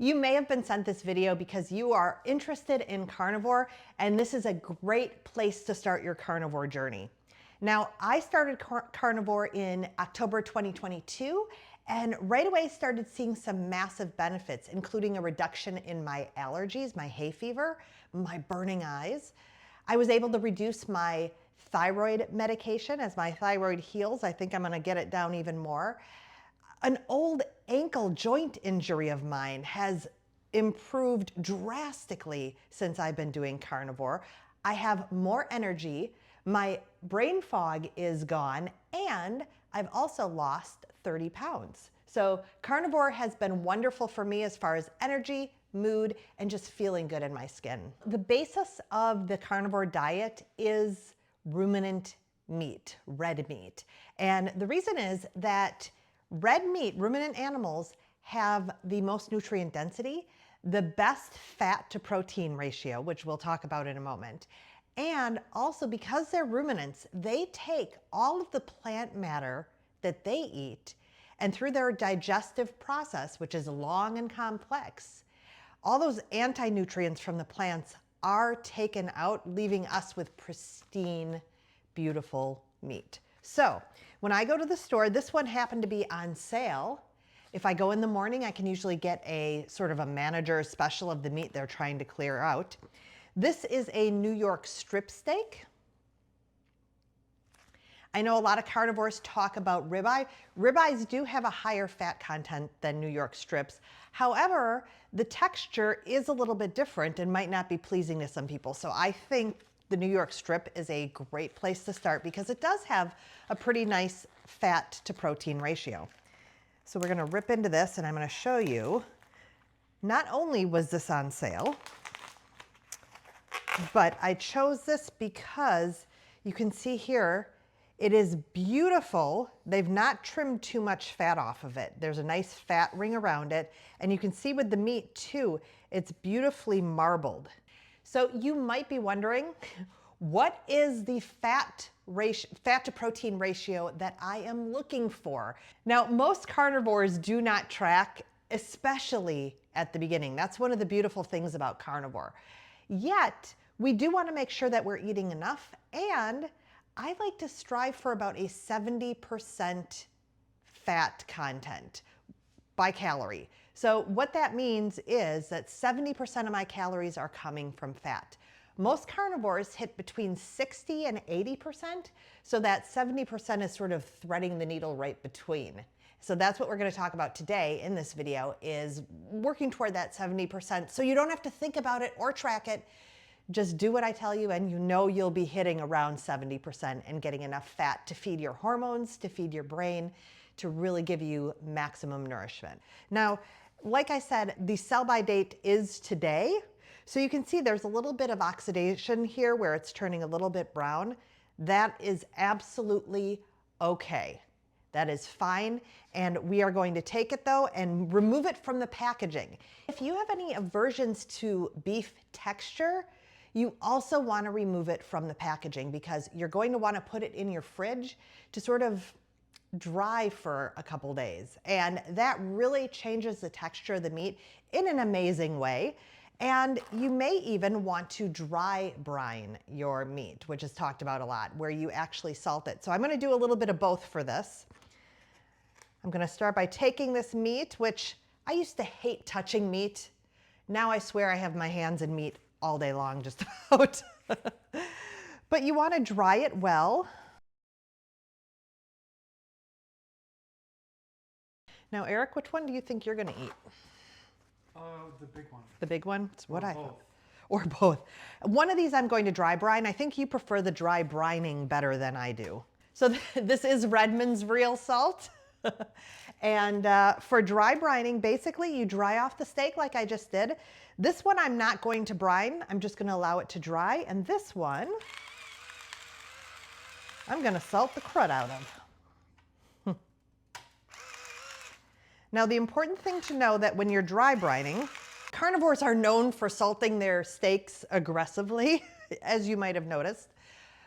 You may have been sent this video because you are interested in carnivore, and this is a great place to start your carnivore journey. Now, I started carnivore in October 2022, and right away started seeing some massive benefits, including a reduction in my allergies, my hay fever, my burning eyes. I was able to reduce my thyroid medication. As my thyroid heals, I think I'm gonna get it down even more. An old ankle joint injury of mine has improved drastically since I've been doing carnivore. I have more energy, my brain fog is gone, and I've also lost 30 pounds. So carnivore has been wonderful for me as far as energy, mood, and just feeling good in my skin. The basis of the carnivore diet is ruminant meat, red meat. And the reason is that red meat, ruminant animals, have the most nutrient density, the best fat to protein ratio, which we'll talk about in a moment. And also because they're ruminants, they take all of the plant matter that they eat, and through their digestive process, which is long and complex, all those anti-nutrients from the plants are taken out, leaving us with pristine, beautiful meat. So when I go to the store, this one happened to be on sale. If I go in the morning, I can usually get a sort of a manager special of the meat they're trying to clear out. This is a New York strip steak. I know a lot of carnivores talk about ribeye. Ribeyes do have a higher fat content than New York strips. However, the texture is a little bit different and might not be pleasing to some people. So I think the New York strip is a great place to start because it does have a pretty nice fat to protein ratio. So we're gonna rip into this and I'm gonna show you, not only was this on sale, but I chose this because you can see here, it is beautiful. They've not trimmed too much fat off of it. There's a nice fat ring around it. And you can see with the meat too, it's beautifully marbled. So you might be wondering, what is the fat to protein ratio that I am looking for? Now, most carnivores do not track, especially at the beginning. That's one of the beautiful things about carnivore. Yet, we do want to make sure that we're eating enough, and I like to strive for about a 70% fat content by calorie. So what that means is that 70% of my calories are coming from fat. Most carnivores hit between 60 and 80%, so that 70% is sort of threading the needle right between. So that's what we're going to talk about today in this video, is working toward that 70%, so you don't have to think about it or track it. Just do what I tell you and you know you'll be hitting around 70% and getting enough fat to feed your hormones, to feed your brain, to really give you maximum nourishment. Now, like I said, the sell-by date is today. So you can see there's a little bit of oxidation here where it's turning a little bit brown. That is absolutely okay. That is fine. And we are going to take it though and remove it from the packaging. If you have any aversions to beef texture, you also want to remove it from the packaging because you're going to want to put it in your fridge to sort of dry for a couple days. And that really changes the texture of the meat in an amazing way. And you may even want to dry brine your meat, which is talked about a lot, where you actually salt it. So I'm going to do a little bit of both for this. I'm going to start by taking this meat, which I used to hate touching meat. Now I swear I have my hands in meat all day long, just about. But you want to dry it well. Now, Eric, which one do you think you're going to eat? The big one. The big one? It's what Or I both. thought. Or both. One of these I'm going to dry brine. I think you prefer the dry brining better than I do. So this is Redmond's real salt. And for dry brining, basically you dry off the steak like I just did. This one I'm not going to brine. I'm just going to allow it to dry. And this one, I'm going to salt the crud out of. Now, the important thing to know that when you're dry brining, carnivores are known for salting their steaks aggressively, as you might have noticed.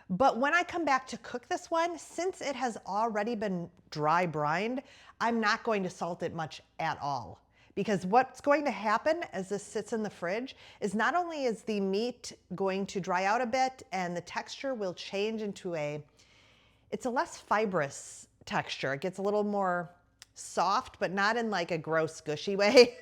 But when I come back to cook this one, since it has already been dry brined, I'm not going to salt it much at all Because what's going to happen as this sits in the fridge is not only is the meat going to dry out a bit and the texture will change into it's a less fibrous texture. It gets a little more soft, but not in like a gross gushy way.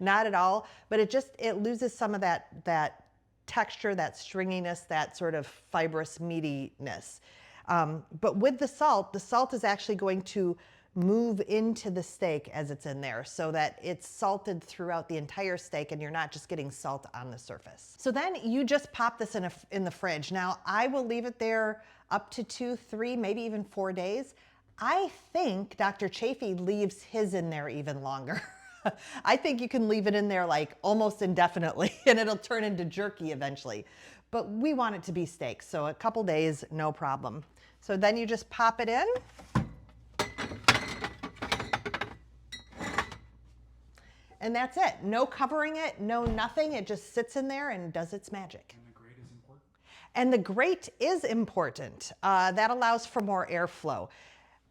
Not at all. But it loses some of that texture, that stringiness, that sort of fibrous meatiness. But with the salt is actually going to move into the steak as it's in there so that it's salted throughout the entire steak and you're not just getting salt on the surface. So then you just pop this in the fridge. Now I will leave it there up to 2, 3, maybe even 4 days. I think Dr. Chafee leaves his in there even longer. I think you can leave it in there like almost indefinitely and it'll turn into jerky eventually. But we want it to be steak, so a couple days, no problem. So then you just pop it in. And that's it. No covering it, no nothing. It just sits in there and does its magic. And the grate is important? And the grate is important. That allows for more airflow.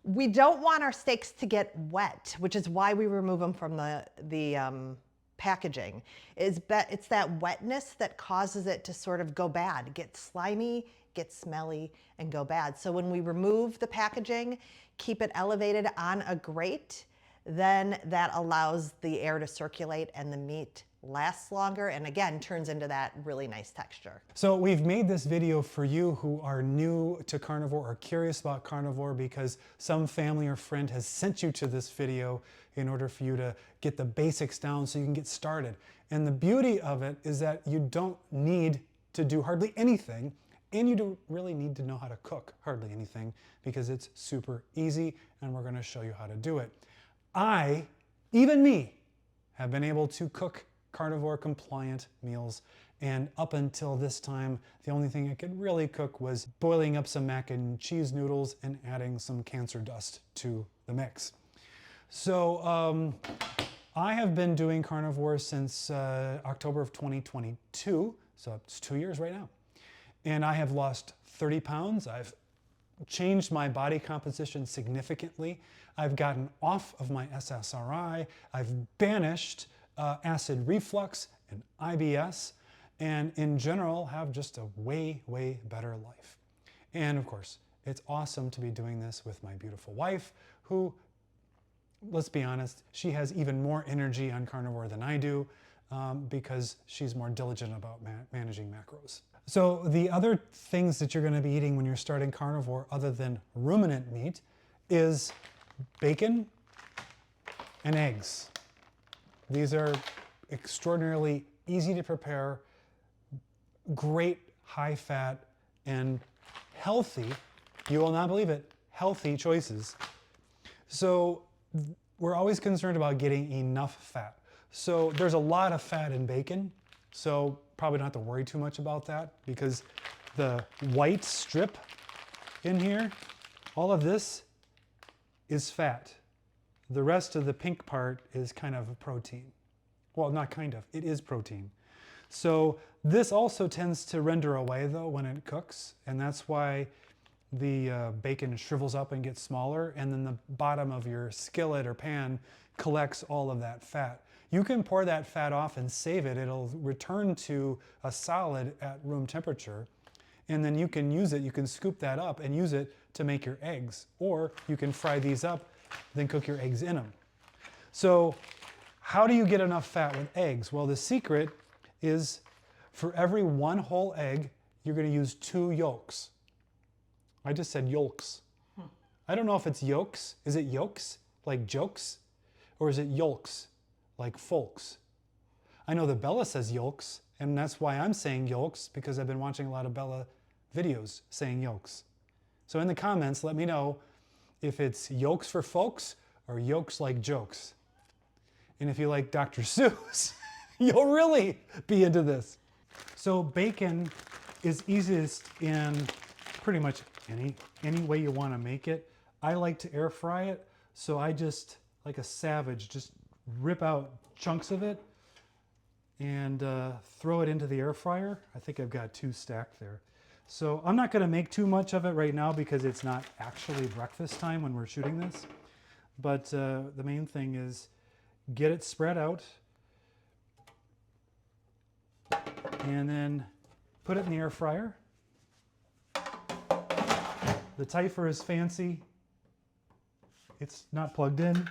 We don't want our steaks to get wet, which is why we remove them from the packaging. It's that wetness that causes it to sort of go bad, get slimy, get smelly, and go bad. So when we remove the packaging, keep it elevated on a grate, then that allows the air to circulate and the meat lasts longer and again turns into that really nice texture. So we've made this video for you who are new to carnivore or curious about carnivore because some family or friend has sent you to this video in order for you to get the basics down so you can get started. And the beauty of it is that you don't need to do hardly anything and you don't really need to know how to cook hardly anything because it's super easy and we're going to show you how to do it. Even me, have been able to cook carnivore compliant meals, and up until this time the only thing I could really cook was boiling up some mac and cheese noodles and adding some cancer dust to the mix. So I have been doing carnivore since October of 2022, so it's 2 years right now, and I have lost 30 pounds. I've changed my body composition significantly. I've gotten off of my SSRI. I've banished acid reflux and IBS, and in general have just a way, way better life. And of course, it's awesome to be doing this with my beautiful wife, who, let's be honest, she has even more energy on carnivore than I do because she's more diligent about managing macros. So the other things that you're going to be eating when you're starting carnivore other than ruminant meat is bacon and eggs. These are extraordinarily easy to prepare, great high fat and healthy, you will not believe it, healthy choices. So we're always concerned about getting enough fat. So there's a lot of fat in bacon, so probably don't have to worry too much about that because the white strip in here, all of this is fat. The rest of the pink part is kind of a protein. Well, not kind of, it is protein. So this also tends to render away though when it cooks, and that's why the bacon shrivels up and gets smaller, and then the bottom of your skillet or pan collects all of that fat. You can pour that fat off and save it. It'll return to a solid at room temperature, and then you can use it, you can scoop that up and use it to make your eggs, or you can fry these up, then cook your eggs in them. So how do you get enough fat with eggs? Well, the secret is for every 1 whole egg, you're going to use 2 yolks. I just said yolks. I don't know if it's yolks. Is it yolks, like jokes? Or is it yolks, like folks? I know that Bella says yolks, and that's why I'm saying yolks, because I've been watching a lot of Bella videos saying yolks. So in the comments, let me know if it's yolks for folks or yolks like jokes. And if you like Dr. Seuss, you'll really be into this. So bacon is easiest in pretty much any way you want to make it. I like to air fry it, so I just, like a savage, just rip out chunks of it and throw it into the air fryer. I think I've got 2 stacked there. So I'm not going to make too much of it right now because it's not actually breakfast time when we're shooting this. But the main thing is get it spread out, and then put it in the air fryer. The Tifer is fancy. It's not plugged in.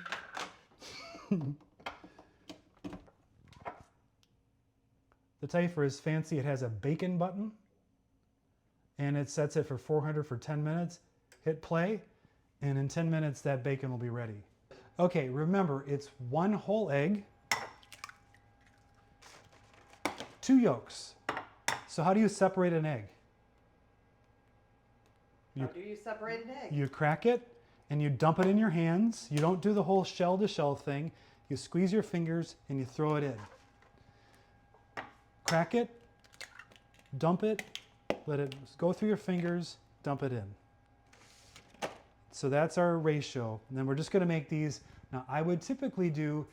The Tifer is fancy. It has a bacon button, and it sets it for 400 for 10 minutes. Hit play, and in 10 minutes that bacon will be ready. Okay, remember, it's 1 whole egg, 2 yolks. So how do you separate an egg? How do you separate an egg? You crack it and you dump it in your hands. You don't do the whole shell to shell thing. You squeeze your fingers and you throw it in. Crack it, dump it, let it go through your fingers, dump it in. So that's our ratio. And then we're just going to make these. Now I would typically do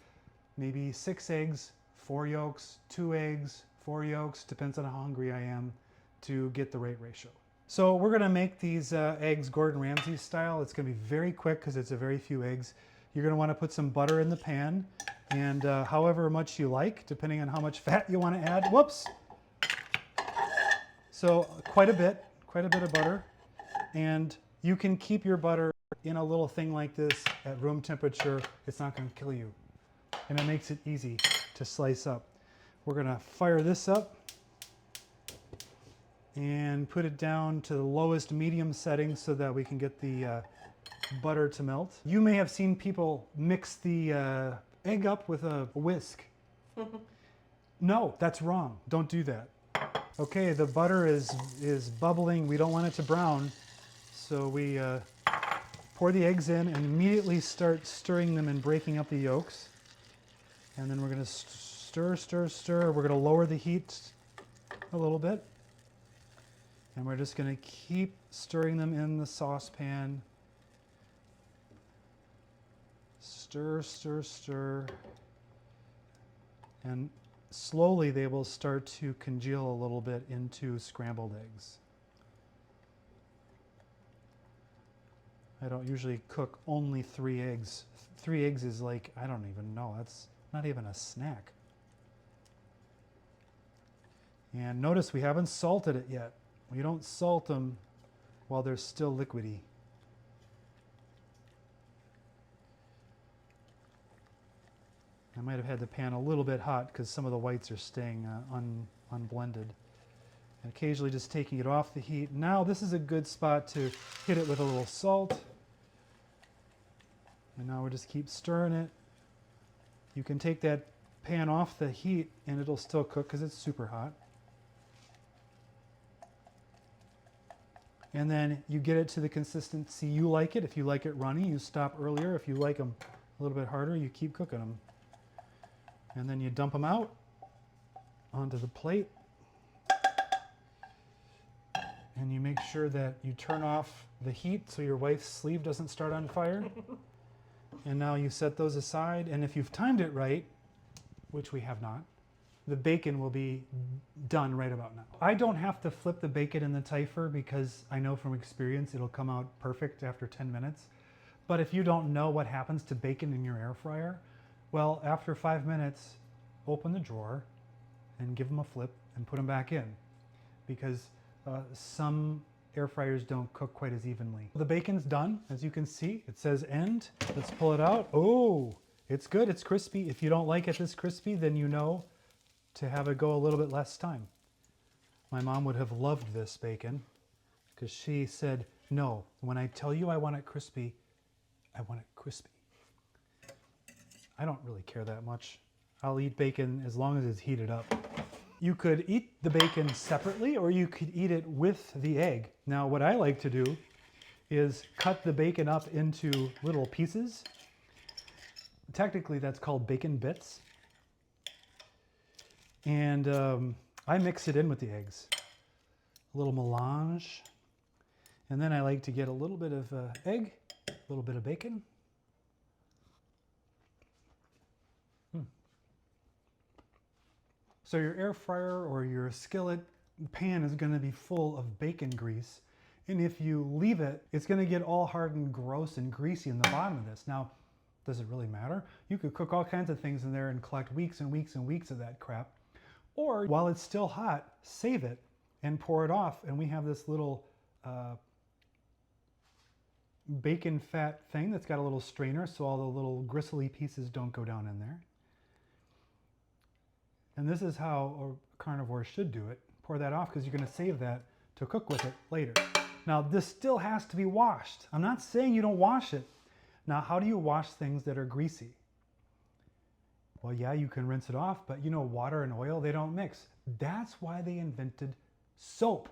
maybe 6 eggs, 4 yolks, 2 eggs, 4 yolks, depends on how hungry I am, to get the right ratio. So we're going to make these eggs Gordon Ramsay style. It's going to be very quick because it's a very few eggs. You're going to want to put some butter in the pan, and however much you like, depending on how much fat you want to add. Whoops! So quite a bit of butter. And you can keep your butter in a little thing like this at room temperature. It's not going to kill you. And it makes it easy to slice up. We're going to fire this up and put it down to the lowest medium setting so that we can get the butter to melt. You may have seen people mix the egg up with a whisk. No, that's wrong. Don't do that. Okay, the butter is bubbling. We don't want it to brown. So we pour the eggs in and immediately start stirring them and breaking up the yolks. And then we're going to stir, stir, stir. We're going to lower the heat a little bit. And we're just going to keep stirring them in the saucepan. Stir, stir, stir. And slowly they will start to congeal a little bit into scrambled eggs. I don't usually cook only 3 eggs. 3 eggs is like, I don't even know, that's not even a snack. And notice we haven't salted it yet. We don't salt them while they're still liquidy. I might have had the pan a little bit hot because some of the whites are staying unblended. And occasionally just taking it off the heat. Now this is a good spot to hit it with a little salt. And now we'll just keep stirring it. You can take that pan off the heat and it'll still cook because it's super hot. And then you get it to the consistency you like it. If you like it runny, you stop earlier. If you like them a little bit harder, you keep cooking them. And then you dump them out onto the plate. And you make sure that you turn off the heat so your wife's sleeve doesn't start on fire. And now you set those aside. And if you've timed it right, which we have not, the bacon will be done right about now. I don't have to flip the bacon in the Tifer because I know from experience it'll come out perfect after 10 minutes. But if you don't know what happens to bacon in your air fryer, well, after 5 minutes, open the drawer and give them a flip and put them back in, because some air fryers don't cook quite as evenly. The bacon's done, as you can see. It says end. Let's pull it out. Oh, it's good. It's crispy. If you don't like it this crispy, then you know to have it go a little bit less time. My mom would have loved this bacon because she said, no, when I tell you I want it crispy, I want it crispy. I don't really care that much. I'll eat bacon as long as it's heated up. You could eat the bacon separately or you could eat it with the egg. Now what I like to do is cut the bacon up into little pieces. Technically that's called bacon bits. And I mix it in with the eggs. A little melange. And then I like to get a little bit of egg, a little bit of bacon. So your air fryer or your skillet pan is going to be full of bacon grease. And if you leave it, it's going to get all hard and gross and greasy in the bottom of this. Now, Does it really matter? You could cook all kinds of things in there and collect weeks and weeks and weeks of that crap. Or while it's still hot, save it and pour it off. And we have this little bacon fat thing that's got a little strainer so all the little gristly pieces don't go down in there. And this is how a carnivore should do it. Pour that off because you're going to save that to cook with it later. Now this still has to be washed. I'm not saying you don't wash it. Now how do you wash things that are greasy? Well, yeah, you can rinse it off, but you know, water and oil, they don't mix. That's why they invented soap,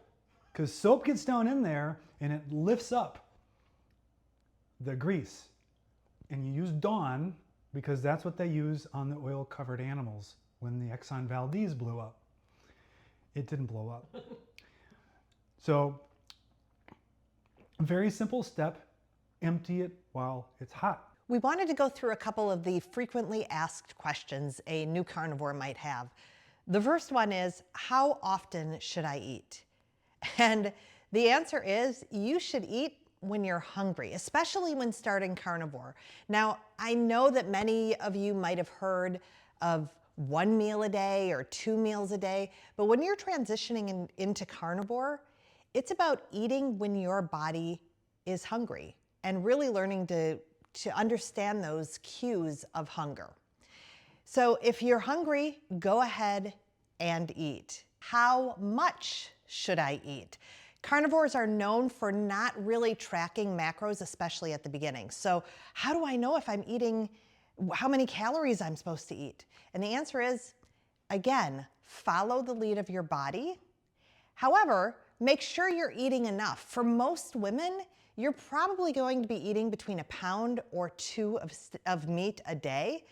because soap gets down in there and it lifts up the grease. And you use Dawn because that's what they use on the oil-covered animals when the Exxon Valdez blew up. It didn't blow up. So, very simple step, empty it while it's hot. We wanted to go through a couple of the frequently asked questions a new carnivore might have. The first one is, how often should I eat? And the answer is, you should eat when you're hungry, especially when starting carnivore. Now, I know that many of you might have heard of 1 meal a day or 2 meals a day, but when you're transitioning into carnivore, it's about eating when your body is hungry and really learning to understand those cues of hunger. So if you're hungry, go ahead and eat. How much should I eat? Carnivores are known for not really tracking macros, especially at the beginning. So how do I know if I'm eating, how many calories I'm supposed to eat? And the answer is, again, follow the lead of your body. However, make sure you're eating enough. For most women, you're probably going to be eating between 1 pound or 2 of meat a day,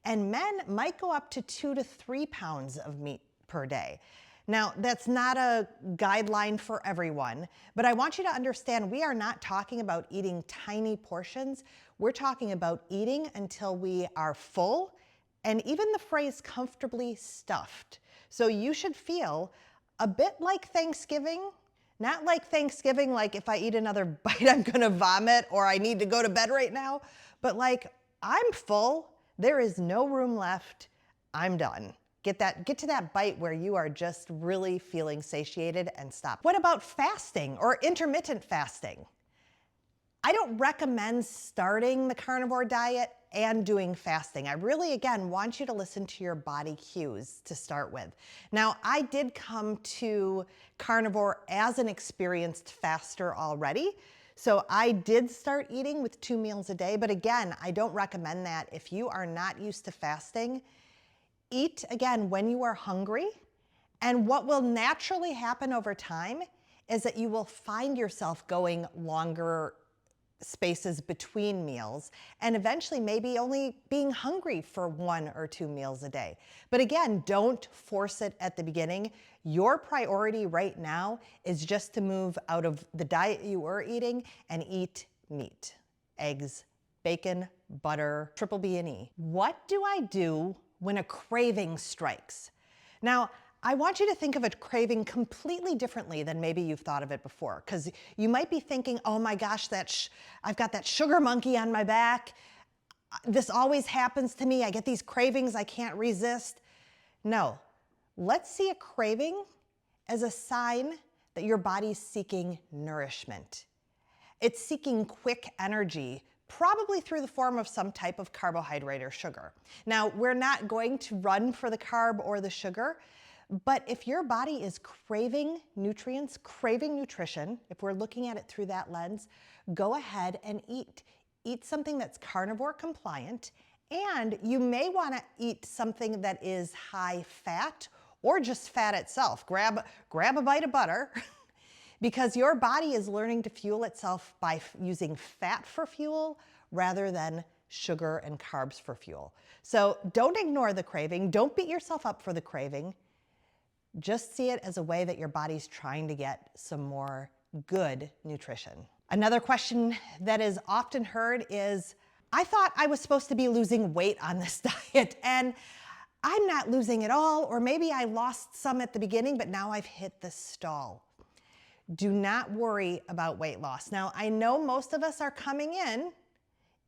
and men might go up to 2 to 3 pounds of meat per day. Now, that's not a guideline for everyone, but I want you to understand we are not talking about eating tiny portions. We're talking about eating until we are full, and even the phrase comfortably stuffed. So you should feel a bit like Thanksgiving. Not like Thanksgiving, like if I eat another bite, I'm gonna vomit or I need to go to bed right now, but like I'm full, there is no room left, I'm done. Get to that bite where you are just really feeling satiated and stop. What about fasting or intermittent fasting? I don't recommend starting the carnivore diet and doing fasting. I really, again, want you to listen to your body cues to start with. Now, I did come to carnivore as an experienced faster already. So I did start eating with 2 meals a day, but again, I don't recommend that. If you are not used to fasting, eat again when you are hungry. And what will naturally happen over time is that you will find yourself going longer spaces between meals and eventually maybe only being hungry for 1 or 2 meals a day. But again, don't force it at the beginning. Your priority right now is just to move out of the diet you were eating and eat meat, eggs, bacon, butter, triple B and E. What do I do when a craving strikes? Now, I want you to think of a craving completely differently than maybe you've thought of it before, because you might be thinking, oh my gosh, I've got that sugar monkey on my back. This always happens to me. I get these cravings I can't resist. No, let's see a craving as a sign that your body's seeking nourishment. It's seeking quick energy, probably through the form of some type of carbohydrate or sugar. Now, we're not going to run for the carb or the sugar, but if your body is craving nutrients, craving nutrition, if we're looking at it through that lens, go ahead and eat. Eat something that's carnivore compliant, and you may want to eat something that is high fat or just fat itself. Grab a bite of butter because your body is learning to fuel itself by using fat for fuel rather than sugar and carbs for fuel. So don't ignore the craving. Don't beat yourself up for the craving. Just see it as a way that your body's trying to get some more good nutrition. Another question that is often heard is, I thought I was supposed to be losing weight on this diet and I'm not losing at all, or maybe I lost some at the beginning, but now I've hit the stall. Do not worry about weight loss. Now, I know most of us are coming in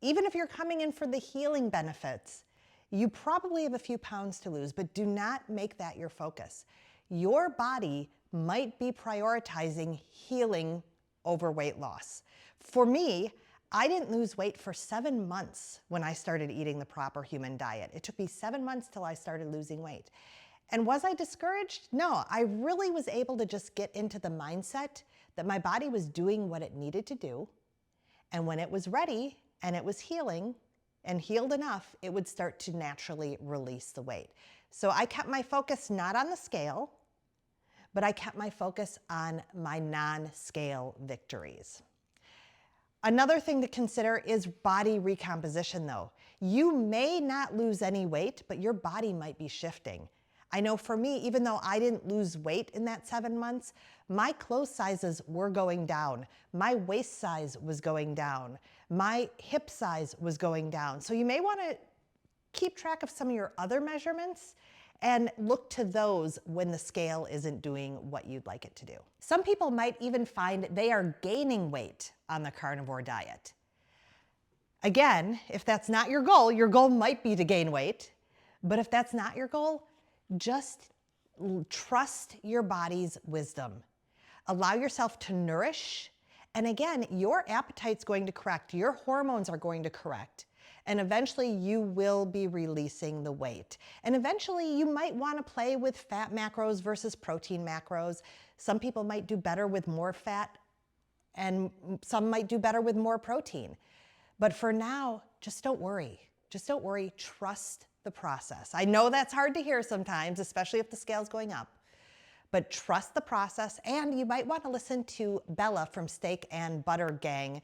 Even if you're coming in for the healing benefits, you probably have a few pounds to lose, but do not make that your focus. Your body might be prioritizing healing over weight loss. For me, I didn't lose weight for 7 months when I started eating the proper human diet. It took me 7 months till I started losing weight. And was I discouraged? No, I really was able to just get into the mindset that my body was doing what it needed to do. And when it was ready and it was healing and healed enough, it would start to naturally release the weight. So I kept my focus not on the scale, but I kept my focus on my non-scale victories. Another thing to consider is body recomposition though. You may not lose any weight, but your body might be shifting. I know for me, even though I didn't lose weight in that 7 months, my clothes sizes were going down. My waist size was going down. My hip size was going down. So you may want to keep track of some of your other measurements and look to those when the scale isn't doing what you'd like it to do. Some people might even find they are gaining weight on the carnivore diet. Again, if that's not your goal might be to gain weight, but if that's not your goal, just trust your body's wisdom. Allow yourself to nourish, and again, your appetite's going to correct, your hormones are going to correct, and eventually you will be releasing the weight. And eventually you might want to play with fat macros versus protein macros. Some people might do better with more fat, and some might do better with more protein. But for now, just don't worry. Just don't worry, trust the process. I know that's hard to hear sometimes, especially if the scale's going up, but trust the process. And you might want to listen to Bella from Steak and Butter Gang.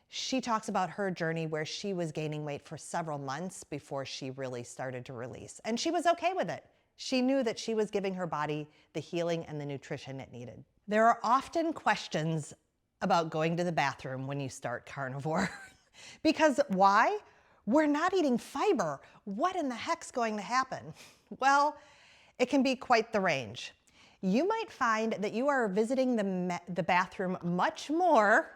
She talks about her journey where she was gaining weight for several months before she really started to release. And she was okay with it. She knew that she was giving her body the healing and the nutrition it needed. There are often questions about going to the bathroom when you start carnivore. Because why? We're not eating fiber. What in the heck's going to happen? Well, it can be quite the range. You might find that you are visiting the bathroom much more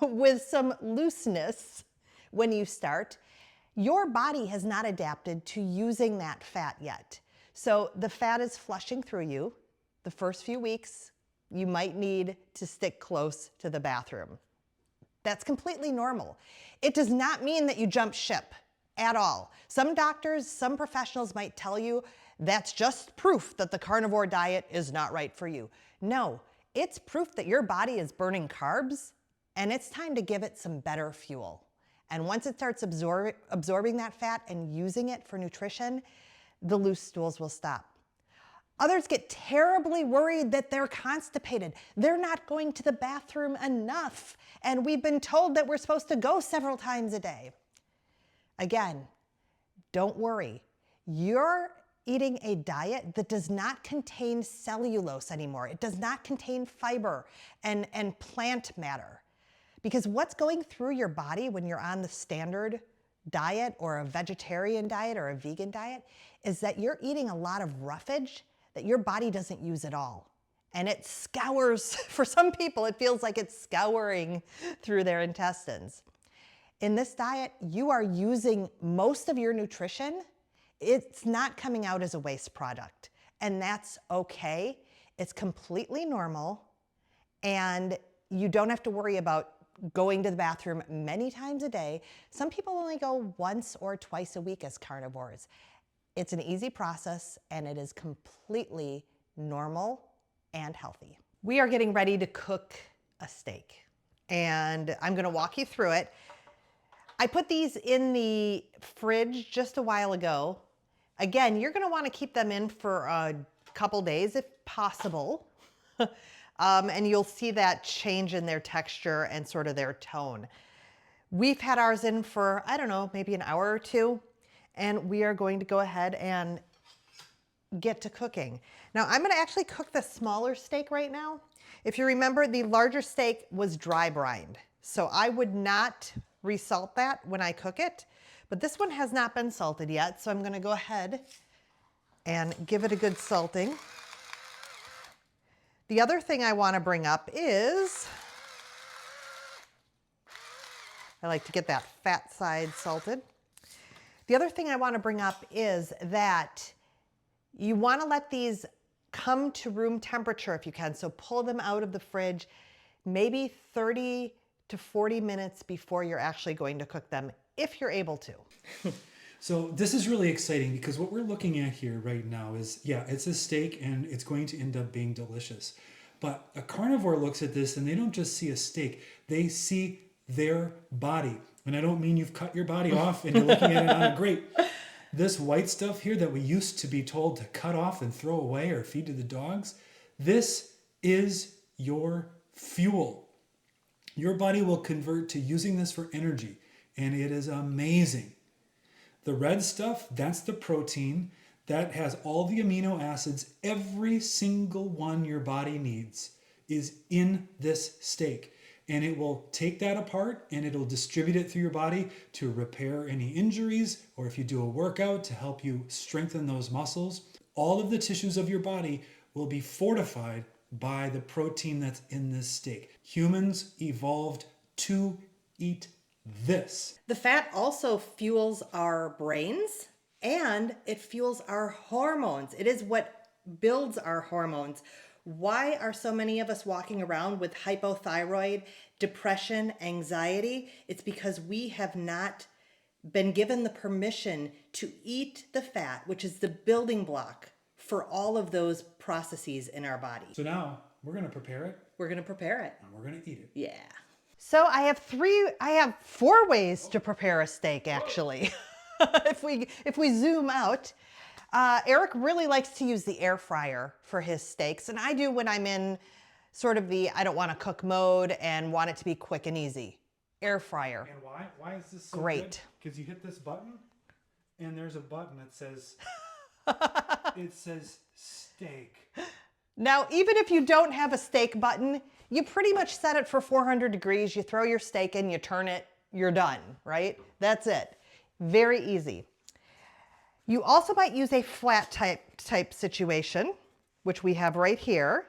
with some looseness when you start. Your body has not adapted to using that fat yet. So the fat is flushing through you. The first few weeks, you might need to stick close to the bathroom. That's completely normal. It does not mean that you jump ship at all. Some doctors, some professionals might tell you that's just proof that the carnivore diet is not right for you. No, it's proof that your body is burning carbs and it's time to give it some better fuel. And once it starts absorbing that fat and using it for nutrition, the loose stools will stop. Others get terribly worried that they're constipated. They're not going to the bathroom enough. And we've been told that we're supposed to go several times a day. Again, don't worry. You're eating a diet that does not contain cellulose anymore. It does not contain fiber and plant matter. Because what's going through your body when you're on the standard diet or a vegetarian diet or a vegan diet is that you're eating a lot of roughage that your body doesn't use at all. And it scours, for some people, it feels like it's scouring through their intestines. In this diet, you are using most of your nutrition. It's not coming out as a waste product, and that's okay. It's completely normal, and you don't have to worry about going to the bathroom many times a day. Some people only go once or twice a week as carnivores. It's an easy process, and it is completely normal and healthy. We are getting ready to cook a steak, and I'm gonna walk you through it. I put these in the fridge just a while ago. Again, you're gonna wanna keep them in for a couple days if possible. And you'll see that change in their texture and sort of their tone. We've had ours in for, I don't know, maybe an hour or two, and we are going to go ahead and get to cooking. Now, I'm gonna actually cook the smaller steak right now. If you remember, the larger steak was dry brined, so I would not resalt that when I cook it, but this one has not been salted yet, so I'm gonna go ahead and give it a good salting. The other thing I want to bring up is I like to get that fat side salted. The other thing I want to bring up is that you want to let these come to room temperature if you can. So pull them out of the fridge maybe 30 to 40 minutes before you're actually going to cook them, if you're able to. So this is really exciting because what we're looking at here right now is, yeah, it's a steak and it's going to end up being delicious. But a carnivore looks at this and they don't just see a steak, they see their body. And I don't mean you've cut your body off and you're looking at it on a grate. This white stuff here that we used to be told to cut off and throw away or feed to the dogs, this is your fuel. Your body will convert to using this for energy, and it is amazing. The red stuff, that's the protein. That has all the amino acids. Every single one your body needs is in this steak. And it will take that apart and it'll distribute it through your body to repair any injuries, or if you do a workout to help you strengthen those muscles. All of the tissues of your body will be fortified by the protein that's in this steak. Humans evolved to eat this. The fat also fuels our brains and it fuels our hormones. It is what builds our hormones. Why are so many of us walking around with hypothyroid, depression, anxiety? It's because we have not been given the permission to eat the fat, which is the building block for all of those processes in our body. So now we're going to prepare it. We're going to prepare it. And we're going to eat it. Yeah. So I have 4 ways to prepare a steak, actually. if we zoom out. Eric really likes to use the air fryer for his steaks, and I do when I'm in sort of the I don't want to cook mode and want it to be quick and easy. Air fryer. And why? Why is this so great? Because you hit this button, and there's a button that says, it says steak. Now, even if you don't have a steak button, you pretty much set it for 400 degrees. You throw your steak in, you turn it, you're done, right? That's it. Very easy. You also might use a flat type situation, which we have right here.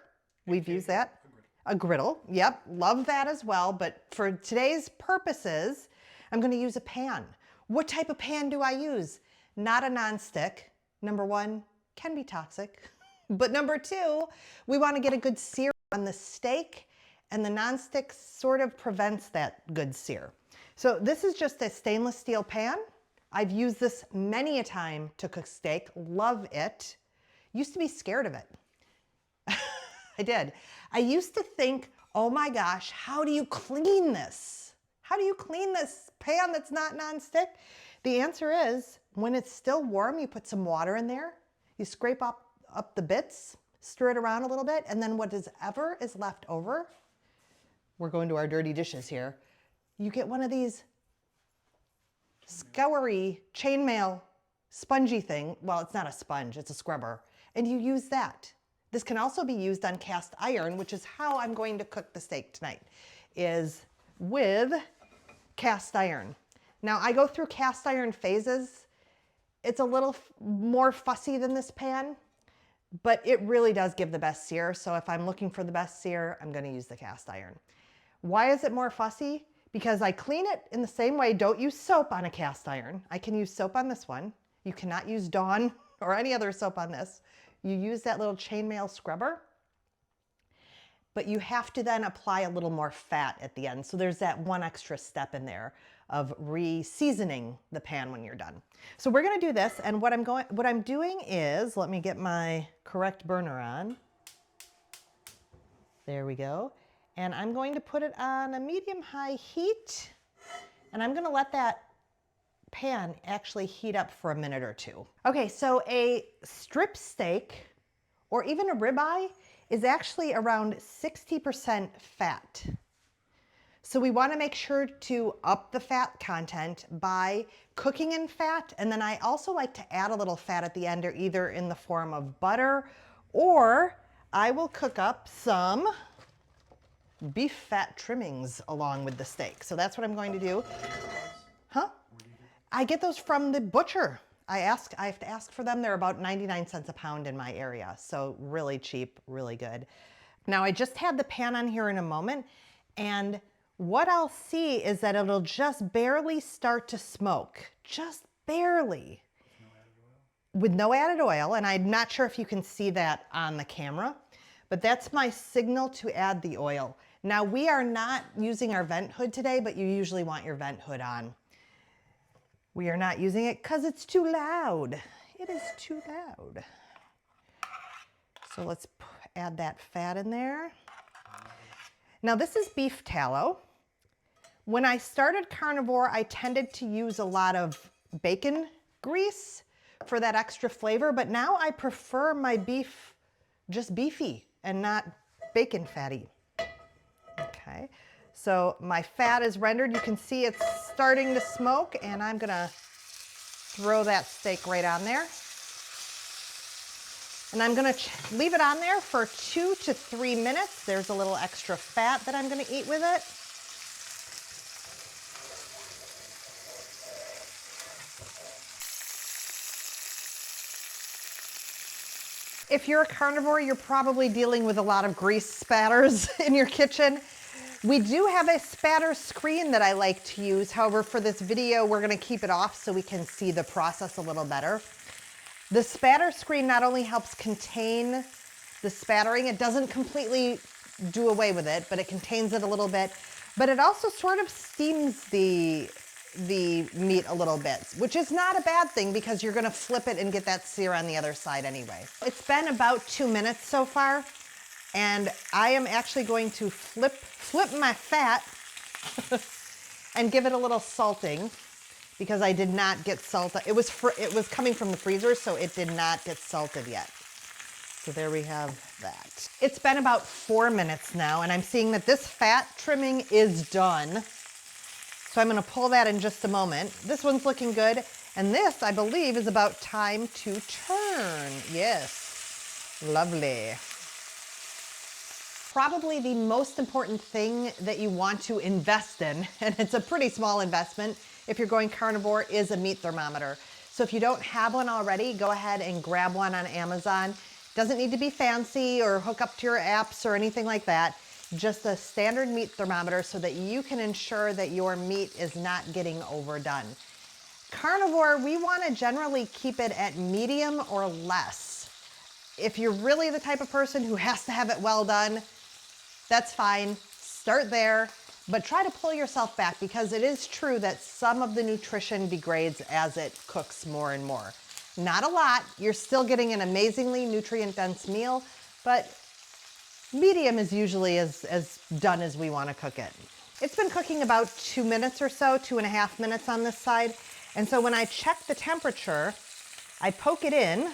We've used that. A griddle. Yep, love that as well. But for today's purposes, I'm going to use a pan. What type of pan do I use? Not a nonstick. Number 1, can be toxic. But number 2, we want to get a good sear on the steak, and the nonstick sort of prevents that good sear. So this is just a stainless steel pan. I've used this many a time to cook steak. Love it. Used to be scared of it. I did. I used to think, oh my gosh, how do you clean this? How do you clean this pan that's not nonstick? The answer is, when it's still warm, you put some water in there, you scrape up the bits, stir it around a little bit, and then what is left over, we're going to our dirty dishes here, you get one of these scoury chainmail spongy thing. Well, it's not a sponge, it's a scrubber. And you use that. This can also be used on cast iron, which is how I'm going to cook the steak tonight, is with cast iron. Now, I go through cast iron phases. It's a little more fussy than this pan, but it really does give the best sear. So if I'm looking for the best sear, I'm going to use the cast iron. Why is it more fussy? Because I clean it in the same way. Don't use soap on a cast iron. I can use soap on this one. You cannot use Dawn or any other soap on this. You use that little chainmail scrubber, but you have to then apply a little more fat at the end. So there's that one extra step in there of re-seasoning the pan when you're done. So we're gonna do this, and what I'm doing is, let me get my correct burner on. There we go. And I'm going to put it on a medium-high heat, and I'm gonna let that pan actually heat up for a minute or 2. Okay, so a strip steak or even a ribeye is actually around 60% fat. So we want to make sure to up the fat content by cooking in fat, and then I also like to add a little fat at the end, or either in the form of butter, or I will cook up some beef fat trimmings along with the steak. So that's what I'm going to do. Huh? I get those from the butcher. I have to ask for them. They're about 99 cents a pound in my area. So really cheap, really good. Now I just had the pan on here in a moment, and what I'll see is that it'll just barely start to smoke, just barely. With no added oil, and I'm not sure if you can see that on the camera, but that's my signal to add the oil. Now, we are not using our vent hood today, but you usually want your vent hood on. We are not using it because it's too loud. It is too loud. So let's add that fat in there. Now, this is beef tallow. When I started carnivore, I tended to use a lot of bacon grease for that extra flavor, but now I prefer my beef just beefy and not bacon fatty. Okay, so my fat is rendered. You can see it's starting to smoke, and I'm gonna throw that steak right on there. And I'm gonna leave it on there for 2 to 3 minutes. There's a little extra fat that I'm gonna eat with it. If you're a carnivore, you're probably dealing with a lot of grease spatters in your kitchen. We do have a spatter screen that I like to use. However, for this video, we're gonna keep it off so we can see the process a little better. The spatter screen not only helps contain the spattering, it doesn't completely do away with it, but it contains it a little bit. But it also sort of steams the meat a little bit, which is not a bad thing because you're gonna flip it and get that sear on the other side anyway. It's been about 2 minutes so far, and I am actually going to flip my fat and give it a little salting because I did not get salted. It was coming from the freezer, so it did not get salted yet. So there we have that. It's been about 4 minutes now, and I'm seeing that this fat trimming is done. So I'm gonna pull that in just a moment. This one's looking good. And this, I believe, is about time to turn. Yes, lovely. Probably the most important thing that you want to invest in, and it's a pretty small investment if you're going carnivore, is a meat thermometer. So if you don't have one already, go ahead and grab one on Amazon. Doesn't need to be fancy or hook up to your apps or anything like that. Just a standard meat thermometer so that you can ensure that your meat is not getting overdone. Carnivore, we want to generally keep it at medium or less. If you're really the type of person who has to have it well done, that's fine. Start there, but try to pull yourself back because it is true that some of the nutrition degrades as it cooks more and more. Not a lot. You're still getting an amazingly nutrient-dense meal, but medium is usually as done as we want to cook it. It's been cooking about 2 minutes or so, 2.5 minutes on this side. And so when I check the temperature, I poke it in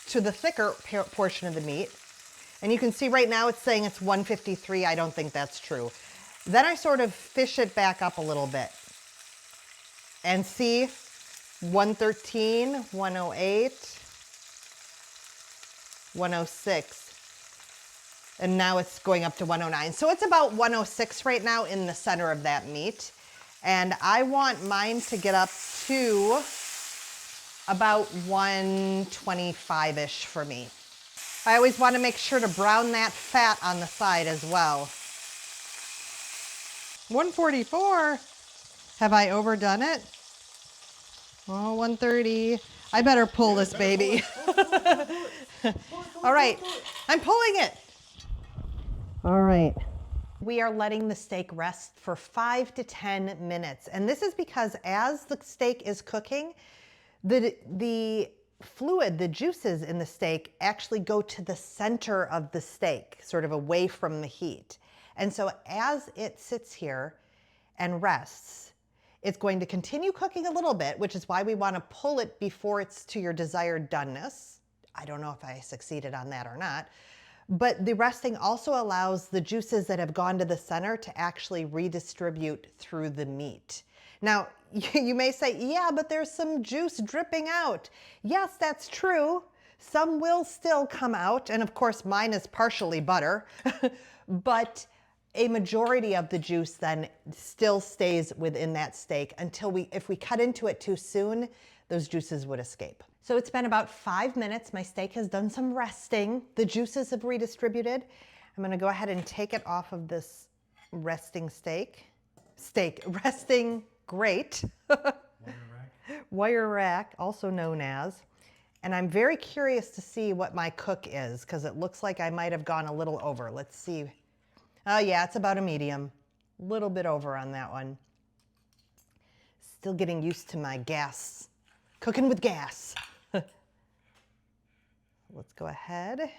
to the thicker portion of the meat. And you can see right now it's saying it's 153. I don't think that's true. Then I sort of fish it back up a little bit and see 113, 108, 106. And now it's going up to 109. So it's about 106 right now in the center of that meat. And I want mine to get up to about 125-ish for me. I always want to make sure to brown that fat on the side as well. 144. Have I overdone it? Oh, 130. I better pull this baby. All right, I'm pulling it. All right. We are letting the steak rest for 5 to 10 minutes. And this is because as the steak is cooking, the fluid, the juices in the steak actually go to the center of the steak, sort of away from the heat. And so as it sits here and rests, it's going to continue cooking a little bit, which is why we want to pull it before it's to your desired doneness. I don't know if I succeeded on that or not. But the resting also allows the juices that have gone to the center to actually redistribute through the meat. Now, you may say, yeah, but there's some juice dripping out. Yes, that's true. Some will still come out. And of course, mine is partially butter. But a majority of the juice then still stays within that steak until if we cut into it too soon, those juices would escape. So it's been about 5 minutes. My steak has done some resting. The juices have redistributed. I'm gonna go ahead and take it off of this resting steak. steak resting great. Wire rack. Wire rack, also known as. And I'm very curious to see what my cook is because it looks like I might have gone a little over. Let's see. Oh yeah, it's about a medium. A little bit over on that one. Still getting used to my gas. Cooking with gas. Let's go ahead.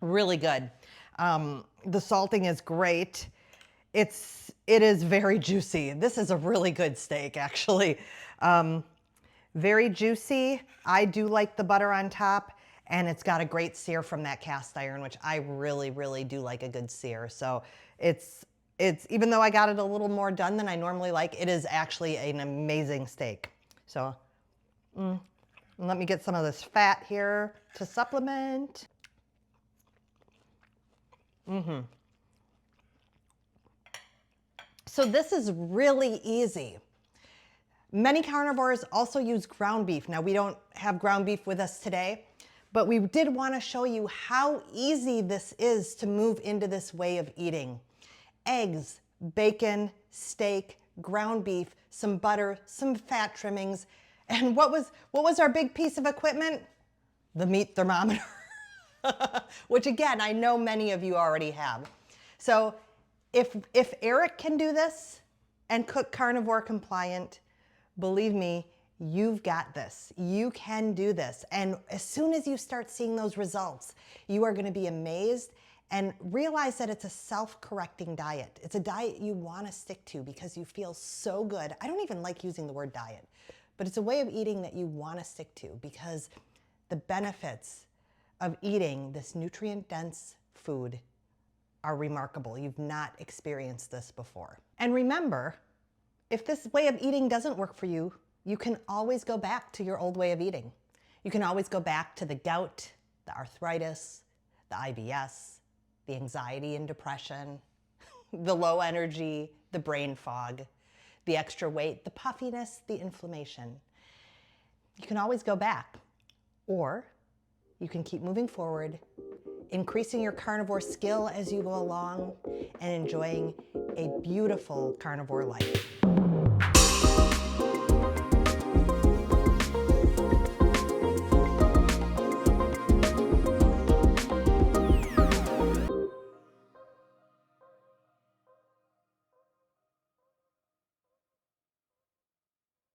Really good. The salting is great. It is very juicy. This is a really good steak, actually. Very juicy. I do like the butter on top, and it's got a great sear from that cast iron, which I really, really do like a good sear. So it's even though I got it a little more done than I normally like, it is actually an amazing steak. So let me get some of this fat here to supplement. So this is really easy. Many carnivores also use ground beef. Now we don't have ground beef with us today, but we did want to show you how easy this is to move into this way of eating. Eggs, bacon, steak, ground beef, some butter, some fat trimmings. And what was our big piece of equipment? The meat thermometer, which again, I know many of you already have. So if Eric can do this and cook carnivore compliant, believe me, you've got this. You can do this. And as soon as you start seeing those results, you are going to be amazed and realize that it's a self-correcting diet. It's a diet you want to stick to because you feel so good. I don't even like using the word diet, but it's a way of eating that you want to stick to because the benefits of eating this nutrient-dense food are remarkable. You've not experienced this before. And remember, if this way of eating doesn't work for you, you can always go back to your old way of eating. You can always go back to the gout, the arthritis, the IBS, the anxiety and depression, the low energy, the brain fog, the extra weight, the puffiness, the inflammation. You can always go back, or you can keep moving forward, increasing your carnivore skill as you go along, and enjoying a beautiful carnivore life.